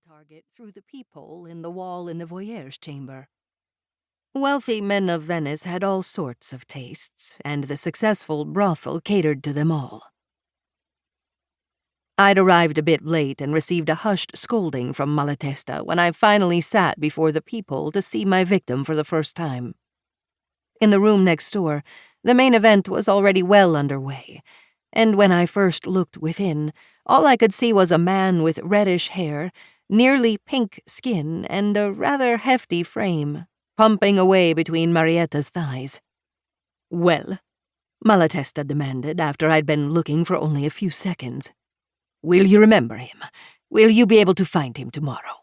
target through the peephole in the wall in the voyeur's chamber. Wealthy men of Venice had all sorts of tastes, and the successful brothel catered to them all. I'd arrived a bit late and received a hushed scolding from Malatesta when I finally sat before the peephole to see my victim for the first time. In the room next door, the main event was already well underway, and when I first looked within, all I could see was a man with reddish hair, nearly pink skin, and a rather hefty frame, pumping away between Marietta's thighs. "Well?" Malatesta demanded after I'd been looking for only a few seconds. "Will you remember him? Will you be able to find him tomorrow?"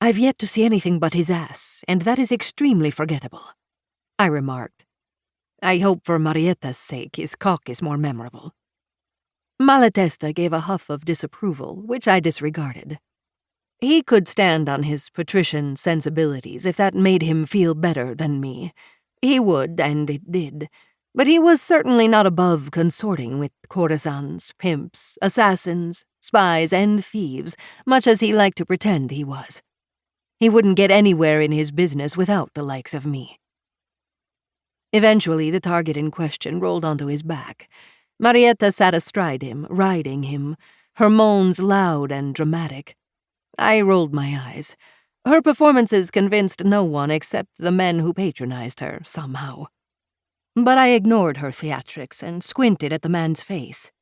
"I've yet to see anything but his ass, and that is extremely forgettable," I remarked. "I hope for Marietta's sake his cock is more memorable." Malatesta gave a huff of disapproval, which I disregarded. He could stand on his patrician sensibilities if that made him feel better than me. He would, and it did. But he was certainly not above consorting with courtesans, pimps, assassins, spies, and thieves, much as he liked to pretend he was. He wouldn't get anywhere in his business without the likes of me. Eventually, the target in question rolled onto his back. Marietta sat astride him, riding him, her moans loud and dramatic. I rolled my eyes. Her performances convinced no one except the men who patronized her, somehow. But I ignored her theatrics and squinted at the man's face.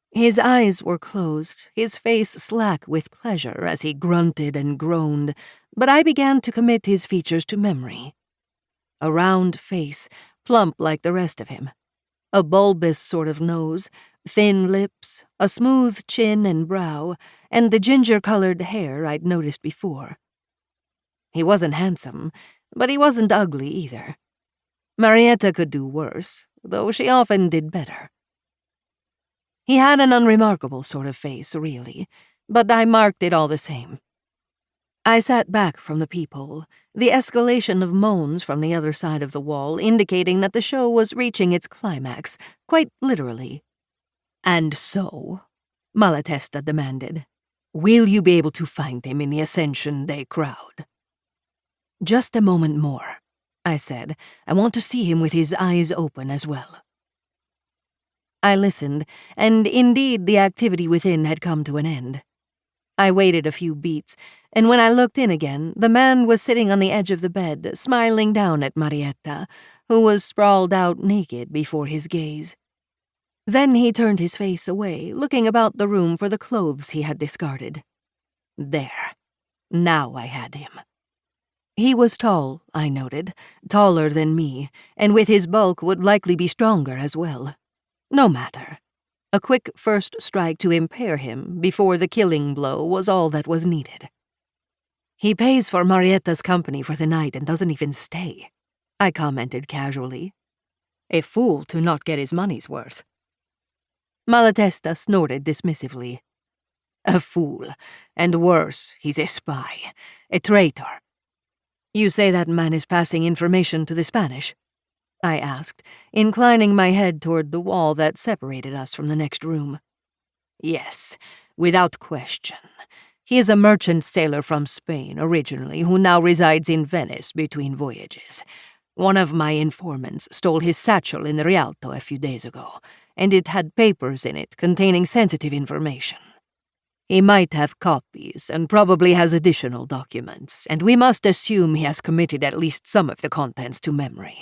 His eyes were closed, his face slack with pleasure as he grunted and groaned, but I began to commit his features to memory. A round face, plump like the rest of him. A bulbous sort of nose, thin lips, a smooth chin and brow, and the ginger-colored hair I'd noticed before. He wasn't handsome, but he wasn't ugly either. Marietta could do worse, though she often did better. He had an unremarkable sort of face, really, but I marked it all the same. I sat back from the peephole, the escalation of moans from the other side of the wall indicating that the show was reaching its climax, quite literally. "And so," Malatesta demanded, "will you be able to find him in the Ascension Day crowd?" "Just a moment more," I said. "I want to see him with his eyes open as well." I listened, and indeed the activity within had come to an end. I waited a few beats, and when I looked in again, the man was sitting on the edge of the bed, smiling down at Marietta, who was sprawled out naked before his gaze. Then he turned his face away, looking about the room for the clothes he had discarded. There. Now I had him. He was tall, I noted, taller than me, and with his bulk would likely be stronger as well. No matter. A quick first strike to impair him before the killing blow was all that was needed. "He pays for Marietta's company for the night and doesn't even stay," I commented casually. "A fool to not get his money's worth." Malatesta snorted dismissively. "A fool, and worse, he's a spy, a traitor." "You say that man is passing information to the Spanish?" I asked, inclining my head toward the wall that separated us from the next room. "Yes, without question. He is a merchant sailor from Spain originally who now resides in Venice between voyages. One of my informants stole his satchel in the Rialto a few days ago, and it had papers in it containing sensitive information. He might have copies and probably has additional documents, and we must assume he has committed at least some of the contents to memory.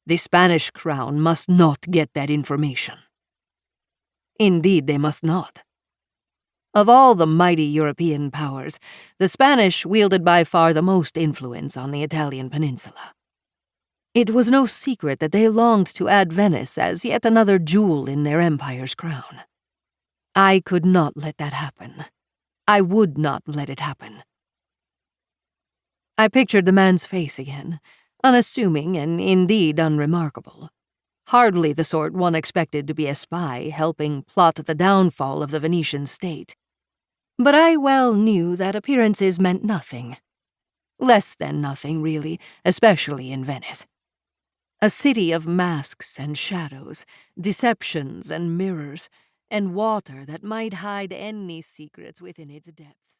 The Spanish crown must not get that information." Indeed, they must not. Of all the mighty European powers, the Spanish wielded by far the most influence on the Italian peninsula. It was no secret that they longed to add Venice as yet another jewel in their empire's crown. I could not let that happen. I would not let it happen. I pictured the man's face again, unassuming and indeed unremarkable. Hardly the sort one expected to be a spy helping plot the downfall of the Venetian state. But I well knew that appearances meant nothing. Less than nothing, really, especially in Venice. A city of masks and shadows, deceptions and mirrors, and water that might hide any secrets within its depths.